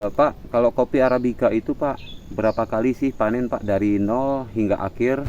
Pak, kalau kopi Arabica itu Pak, berapa kali sih panen Pak dari nol hingga akhir?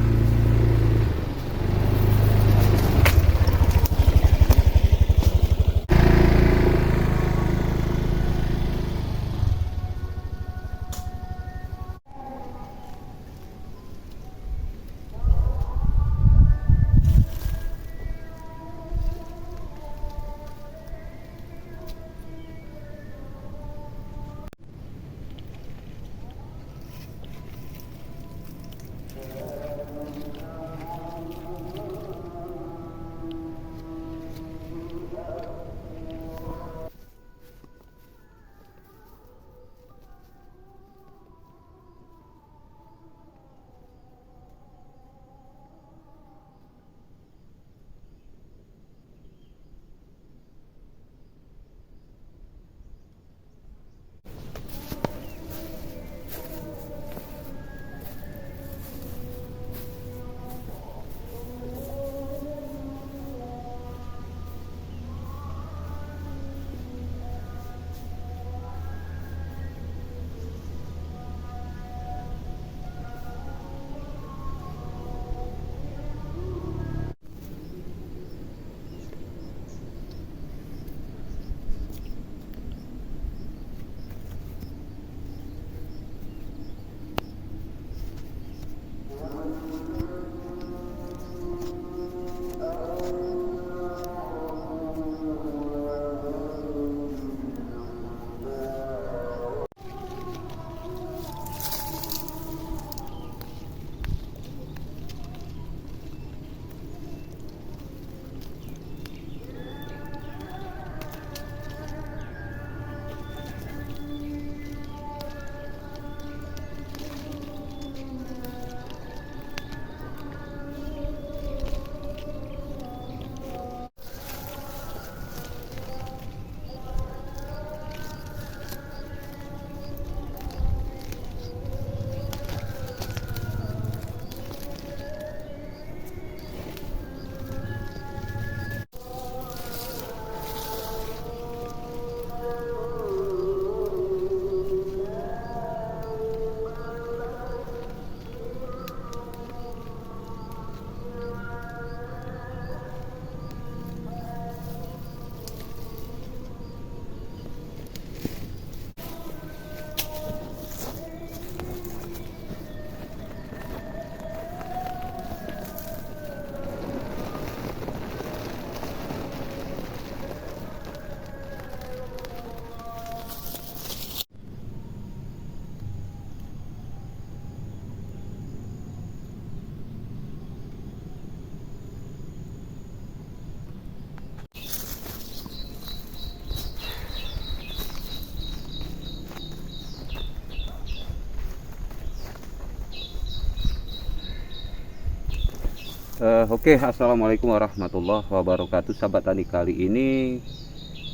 Oke, Assalamualaikum warahmatullahi wabarakatuh. Sahabat tani, kali ini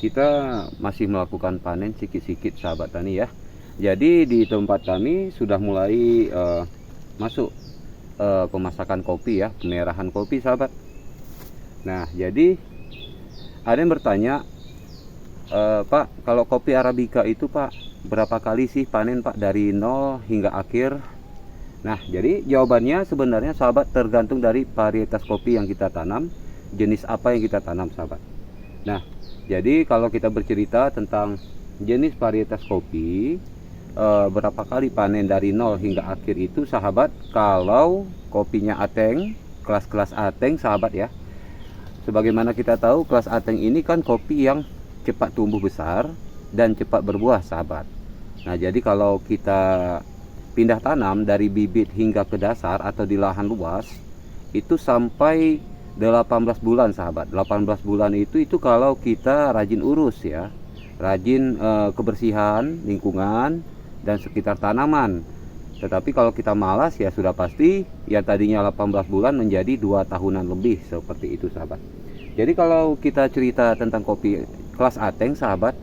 kita masih melakukan panen sikit-sikit sahabat tani ya. Jadi di tempat kami sudah mulai masuk pemasakan kopi ya, pemerahan kopi sahabat. Nah, jadi ada yang bertanya, Pak, kalau kopi Arabica itu Pak, berapa kali sih panen Pak dari nol hingga akhir? Nah, jadi jawabannya sebenarnya sahabat tergantung dari varietas kopi yang kita tanam, jenis apa yang kita tanam sahabat. Nah, jadi kalau kita bercerita tentang jenis varietas kopi, berapa kali panen dari nol hingga akhir itu sahabat, kalau kopinya Ateng, kelas-kelas Ateng sahabat ya. Sebagaimana kita tahu, kelas Ateng ini kan kopi yang cepat tumbuh besar dan cepat berbuah sahabat. Nah, jadi kalau kita pindah tanam dari bibit hingga ke dasar atau di lahan luas itu sampai 18 bulan sahabat. 18 bulan itu kalau kita rajin urus ya, rajin kebersihan lingkungan dan sekitar tanaman. Tetapi kalau kita malas ya sudah pasti yang tadinya 18 bulan menjadi 2 tahunan lebih, seperti itu sahabat. Jadi kalau kita cerita tentang kopi kelas Ateng sahabat,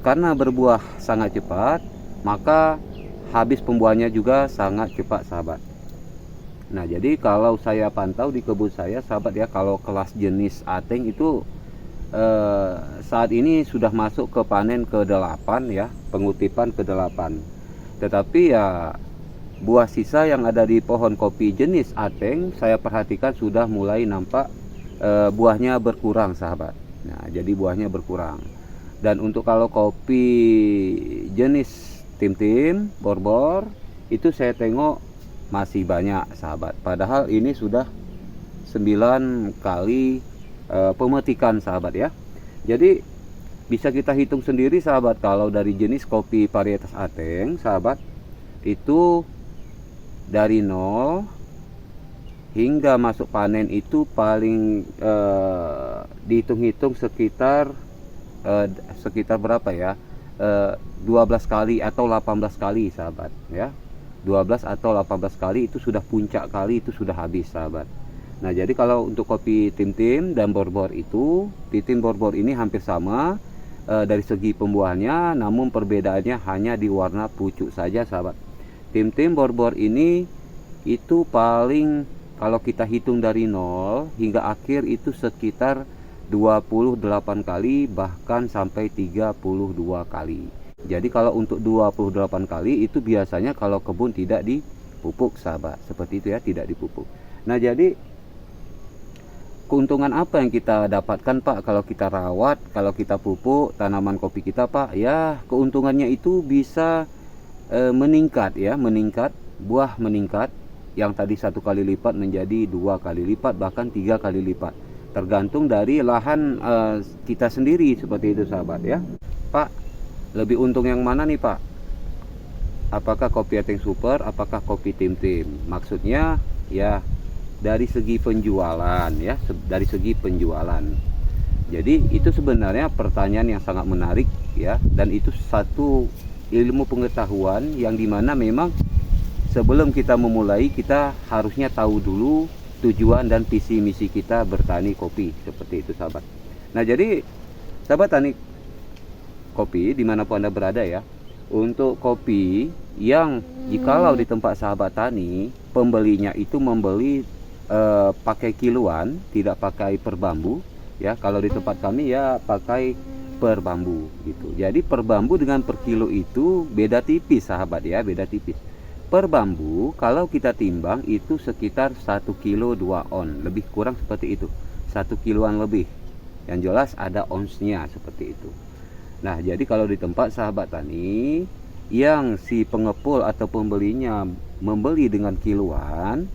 karena berbuah sangat cepat, maka habis pembuahannya juga sangat cepat sahabat. Nah, jadi kalau saya pantau di kebun saya sahabat ya, kalau kelas jenis Ateng itu saat ini sudah masuk ke panen ke-8 ya, pengutipan ke-8. Tetapi ya buah sisa yang ada di pohon kopi jenis Ateng saya perhatikan sudah mulai nampak buahnya berkurang sahabat. Nah, jadi buahnya berkurang. Dan untuk kalau kopi jenis Tim-Tim, Borbor, itu saya tengok masih banyak sahabat. Padahal ini sudah 9 kali pemetikan sahabat ya. Jadi bisa kita hitung sendiri sahabat, kalau dari jenis kopi varietas Ateng sahabat, itu dari 0 hingga masuk panen itu paling dihitung-hitung sekitar berapa ya, 12 kali atau 18 kali sahabat ya. 12 atau 18 kali itu sudah puncak kali, itu sudah habis sahabat. Nah, jadi kalau untuk kopi Tim-Tim dan Borbor itu, Tim-Tim Borbor ini hampir sama dari segi pembuahannya, namun perbedaannya hanya di warna pucuk saja sahabat. Tim-Tim Borbor ini itu paling, kalau kita hitung dari 0 hingga akhir itu sekitar 28 kali, bahkan sampai 32 kali. Jadi kalau untuk 28 kali itu biasanya kalau kebun tidak dipupuk sahabat, seperti itu ya, tidak dipupuk. Nah, jadi keuntungan apa yang kita dapatkan Pak kalau kita rawat, kalau kita pupuk tanaman kopi kita Pak? Ya, keuntungannya itu bisa meningkat ya, meningkat, buah meningkat, yang tadi 1 kali lipat menjadi 2 kali lipat, bahkan 3 kali lipat, tergantung dari lahan kita sendiri, seperti itu sahabat ya. Pak, lebih untung yang mana nih Pak? Apakah kopi Ateng Super, apakah kopi Tim-Tim? Maksudnya ya dari segi penjualan ya, dari segi penjualan. Jadi itu sebenarnya pertanyaan yang sangat menarik ya, dan itu satu ilmu pengetahuan yang dimana memang sebelum kita memulai, kita harusnya tahu dulu tujuan dan visi misi kita bertani kopi, seperti itu sahabat. Nah, jadi sahabat tani kopi dimanapun Anda berada ya, untuk kopi yang jikalau di tempat sahabat tani, pembelinya itu membeli pakai kiloan, tidak pakai per bambu ya. Kalau di tempat kami ya pakai per bambu gitu. Jadi per bambu dengan per kilo itu beda tipis sahabat ya, beda tipis. Per bambu kalau kita timbang itu sekitar 1 kilo 2 on, lebih kurang seperti itu, 1 kiloan lebih. Yang jelas ada onsnya, seperti itu. Nah, jadi kalau di tempat sahabat tani yang si pengepul atau pembelinya membeli dengan kiloan,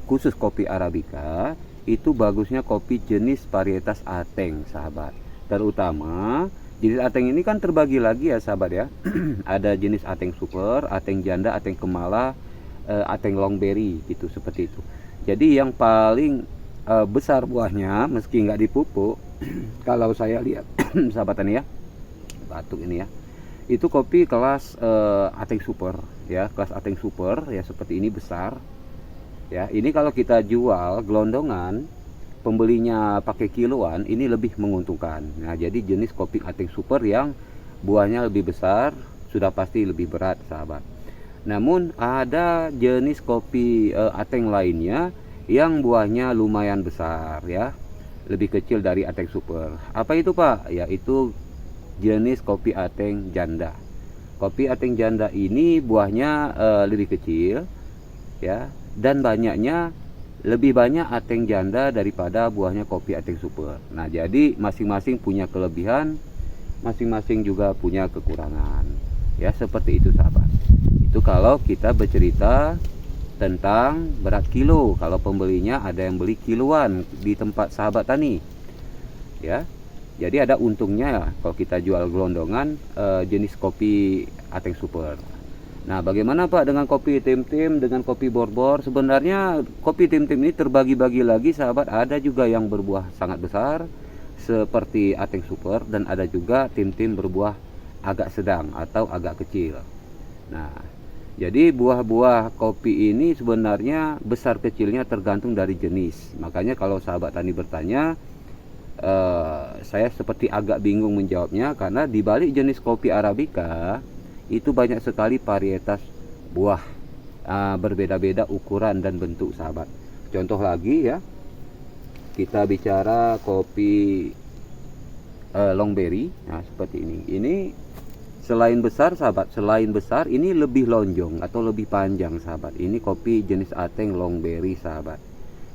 khusus kopi Arabica, itu bagusnya kopi jenis varietas Ateng sahabat. Terutama jenis Ateng ini kan terbagi lagi ya sahabat ya. Ada jenis Ateng Super, Ateng Janda, Ateng Kemala, Ateng Longberry gitu, seperti itu. Jadi yang paling besar buahnya meski nggak dipupuk, kalau saya lihat sahabat tani ya, batuk ini ya, itu kopi kelas Ateng Super ya, kelas Ateng Super ya, seperti ini besar ya. Ini kalau kita jual gelondongan, pembelinya pakai kiloan, ini lebih menguntungkan. Nah, jadi jenis kopi Ateng Super yang buahnya lebih besar sudah pasti lebih berat sahabat. Namun ada jenis kopi Ateng lainnya yang buahnya lumayan besar ya, lebih kecil dari Ateng Super. Apa itu Pak? Yaitu jenis kopi Ateng Janda. Kopi Ateng Janda ini buahnya lebih kecil ya, dan banyaknya lebih banyak Ateng Janda daripada buahnya kopi Ateng Super. Nah, jadi masing-masing punya kelebihan, masing-masing juga punya kekurangan ya, seperti itu sahabat. Itu kalau kita bercerita tentang berat kilo, kalau pembelinya ada yang beli kiloan di tempat sahabat tani ya. Jadi ada untungnya ya kalau kita jual gelondongan jenis kopi Ateng Super. Nah, bagaimana Pak dengan kopi Tim-Tim, dengan kopi Borbor? Sebenarnya kopi Tim-Tim ini terbagi-bagi lagi sahabat. Ada juga yang berbuah sangat besar seperti Ateng Super, dan ada juga Tim-Tim berbuah agak sedang atau agak kecil. Nah, jadi buah-buah kopi ini sebenarnya besar kecilnya tergantung dari jenis. Makanya kalau sahabat tani bertanya, saya seperti agak bingung menjawabnya, karena di balik jenis kopi Arabica itu banyak sekali varietas buah berbeda-beda ukuran dan bentuk sahabat. Contoh lagi ya, kita bicara kopi long berry. Nah, seperti ini. Ini selain besar sahabat, selain besar ini lebih lonjong atau lebih panjang sahabat. Ini kopi jenis Ateng long berry sahabat.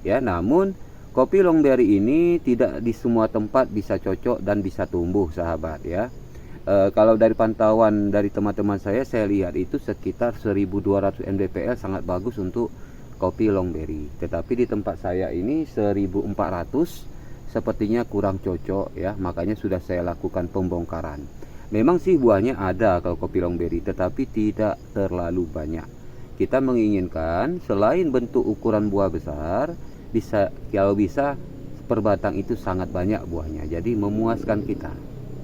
Ya, namun kopi long berry ini tidak di semua tempat bisa cocok dan bisa tumbuh sahabat ya. Kalau dari pantauan dari teman-teman saya lihat itu sekitar 1200 mdpl sangat bagus untuk kopi long berry. Tetapi di tempat saya ini 1400 sepertinya kurang cocok ya, makanya sudah saya lakukan pembongkaran. Memang sih buahnya ada kalau kopi long berry, tetapi tidak terlalu banyak. Kita menginginkan selain bentuk ukuran buah besar, kalau bisa per batang itu sangat banyak buahnya, jadi memuaskan kita.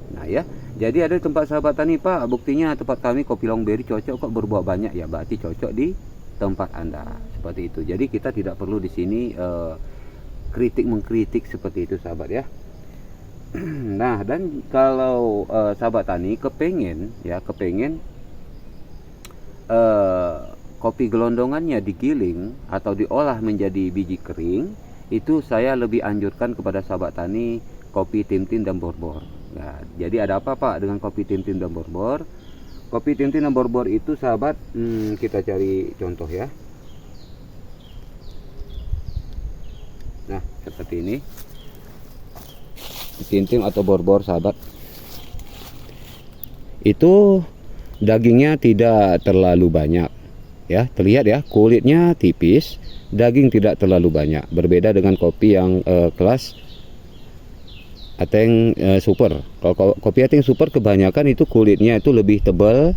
Nah ya, jadi ada tempat sahabat tani, Pak, buktinya tempat kami kopi long berry cocok kok berbuah banyak, ya berarti cocok di tempat Anda. Seperti itu. Jadi kita tidak perlu di sini kritik mengkritik seperti itu sahabat ya. Nah, dan kalau sahabat tani kepengen kopi gelondongannya digiling atau diolah menjadi biji kering, itu saya lebih anjurkan kepada sahabat tani kopi Tim Tim dan Borbor. Nah, jadi ada apa Pak dengan kopi Tim Tim dan Borbor? Kopi Tim Tim dan Borbor itu sahabat, kita cari contoh ya. Nah, seperti ini. Tim Tim atau Borbor sahabat. Itu dagingnya tidak terlalu banyak. Ya, terlihat ya, kulitnya tipis, daging tidak terlalu banyak. Berbeda dengan kopi yang kelas Ateng Super. Kalau kopi Ateng Super kebanyakan itu kulitnya itu lebih tebal,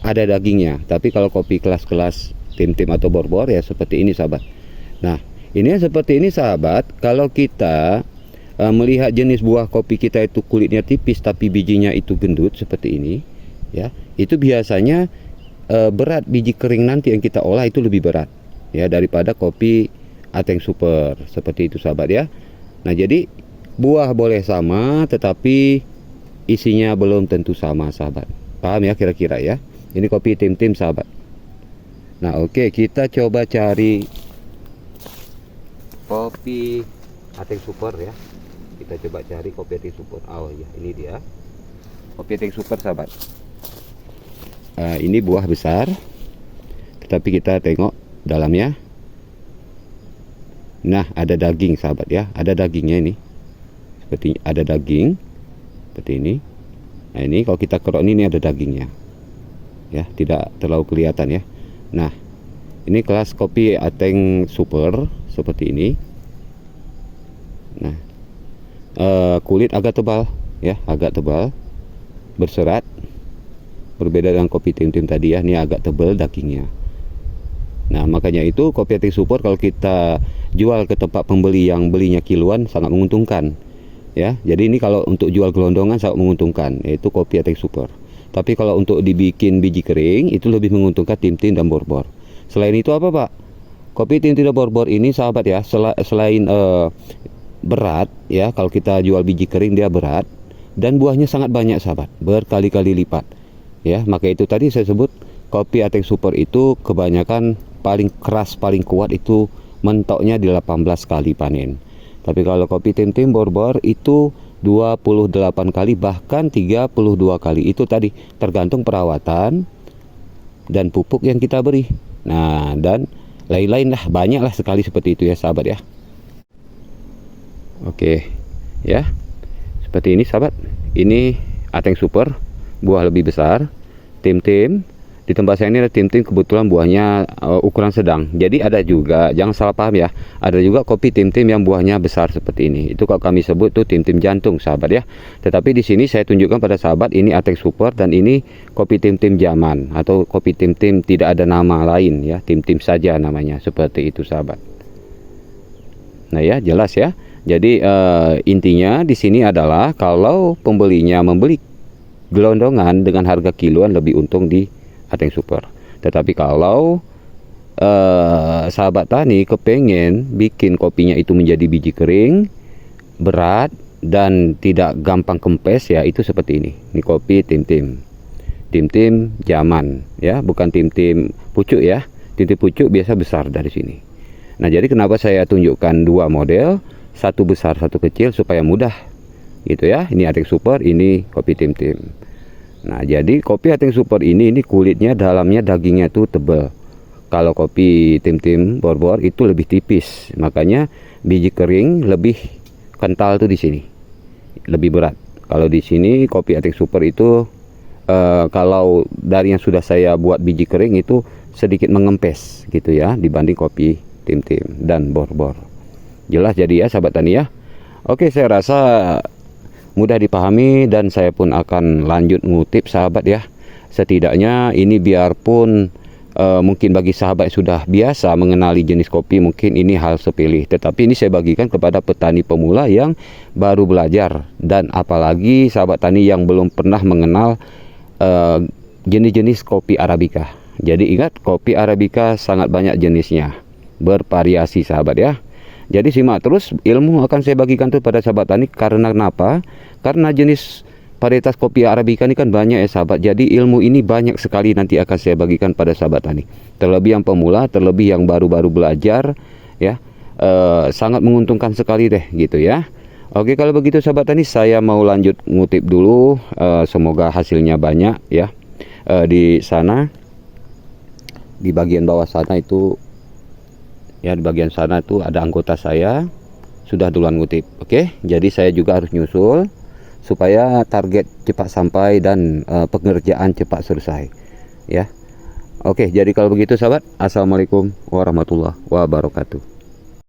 ada dagingnya. Tapi kalau kopi kelas-kelas Tim Tim atau Borbor ya seperti ini sahabat. Nah, ini seperti ini sahabat. Kalau kita melihat jenis buah kopi kita itu kulitnya tipis tapi bijinya itu gendut seperti ini, ya, itu biasanya berat biji kering nanti yang kita olah itu lebih berat ya daripada kopi Ateng Super seperti itu sahabat ya. Nah, jadi buah boleh sama tetapi isinya belum tentu sama sahabat. Paham ya kira-kira ya. Ini kopi Tim Tim sahabat. Nah, oke, kita coba cari kopi Ateng Super ya. Kita coba cari kopi Ateng Super. Oh ya, ini dia kopi Ateng Super sahabat. Ini buah besar, tetapi kita tengok dalamnya. Nah, ada daging sahabat ya, ada dagingnya ini. Seperti ada daging seperti ini. Nah, ini kalau kita kerok ini ada dagingnya. Ya, tidak terlalu kelihatan ya. Nah, ini kelas kopi Ateng Super seperti ini. Nah, kulit agak tebal ya, agak tebal, berserat. Berbeda dengan kopi Tim Tim tadi ya, ini agak tebal dagingnya. Nah, makanya itu kopi Ateng Super kalau kita jual ke tempat pembeli yang belinya kiloan sangat menguntungkan ya. Jadi ini kalau untuk jual gelondongan sangat menguntungkan, yaitu kopi Ateng Super. Tapi kalau untuk dibikin biji kering itu lebih menguntungkan Tim Tim dan Borbor. Selain itu apa Pak? Kopi Tim Tim dan Borbor ini sahabat ya, selain berat ya, kalau kita jual biji kering dia berat, dan buahnya sangat banyak sahabat, berkali-kali lipat ya. Maka itu tadi saya sebut kopi Ateng Super itu kebanyakan paling keras, paling kuat itu mentoknya di 18 kali panen. Tapi kalau kopi Tim Tim Borbor itu 28 kali bahkan 32 kali. Itu tadi tergantung perawatan dan pupuk yang kita beri. Nah, dan lain-lain lah, banyak lah sekali seperti itu ya sahabat ya. Oke ya, seperti ini sahabat. Ini Ateng Super, buah lebih besar. Tim Tim di tempat saya ini ada Tim Tim, kebetulan buahnya ukuran sedang. Jadi ada juga, jangan salah paham ya, ada juga kopi Tim Tim yang buahnya besar seperti ini. Itu kalau kami sebut tuh Tim Tim jantung sahabat ya. Tetapi di sini saya tunjukkan pada sahabat ini Ateng Super dan ini kopi Tim Tim Zaman atau kopi Tim Tim tidak ada nama lain ya, Tim Tim saja namanya, seperti itu sahabat. Nah ya, jelas ya. Jadi intinya di sini adalah kalau pembelinya membeli gelondongan dengan harga kiloan lebih untung di Ateng Super. Tetapi kalau sahabat tani kepengen bikin kopinya itu menjadi biji kering, berat dan tidak gampang kempes ya, itu seperti ini. Ini kopi Tim Tim. Tim Tim Zaman ya, bukan Tim Tim pucuk ya. Tim Tim pucuk biasa besar dari sini. Nah, jadi kenapa saya tunjukkan dua model, satu besar satu kecil supaya mudah gitu ya. Ini Atek Super, ini kopi Tim Tim. Nah, jadi kopi Atek Super ini kulitnya dalamnya dagingnya tuh tebal. Kalau kopi Tim Tim Bor-Bor itu lebih tipis, makanya biji kering lebih kental tuh di sini, lebih berat. Kalau di sini kopi Atek Super itu kalau dari yang sudah saya buat biji kering itu sedikit mengempes gitu ya, dibanding kopi Tim Tim dan Bor-Bor. Jelas jadi ya sahabat tani ya. Oke, saya rasa mudah dipahami dan saya pun akan lanjut ngutip sahabat ya. Setidaknya ini biarpun mungkin bagi sahabat yang sudah biasa mengenali jenis kopi mungkin ini hal sepele, tetapi ini saya bagikan kepada petani pemula yang baru belajar, dan apalagi sahabat tani yang belum pernah mengenal jenis-jenis kopi Arabica. Jadi ingat, kopi Arabica sangat banyak jenisnya, bervariasi sahabat ya. Jadi simak terus, ilmu akan saya bagikan tuh pada sahabat tani. Karena kenapa? Karena jenis varietas kopi Arabica ini kan banyak ya sahabat. Jadi ilmu ini banyak sekali nanti akan saya bagikan pada sahabat tani. Terlebih yang pemula, terlebih yang baru-baru belajar ya. Sangat menguntungkan sekali deh gitu ya. Oke, kalau begitu sahabat tani, saya mau lanjut ngutip dulu. Semoga hasilnya banyak ya. Di sana, di bagian bawah sana itu ya, di bagian sana itu ada anggota saya sudah duluan ngutip. Oke, jadi saya juga harus nyusul supaya target cepat sampai dan pengerjaan cepat selesai ya. Oke, jadi kalau begitu sahabat, assalamualaikum warahmatullahi wabarakatuh.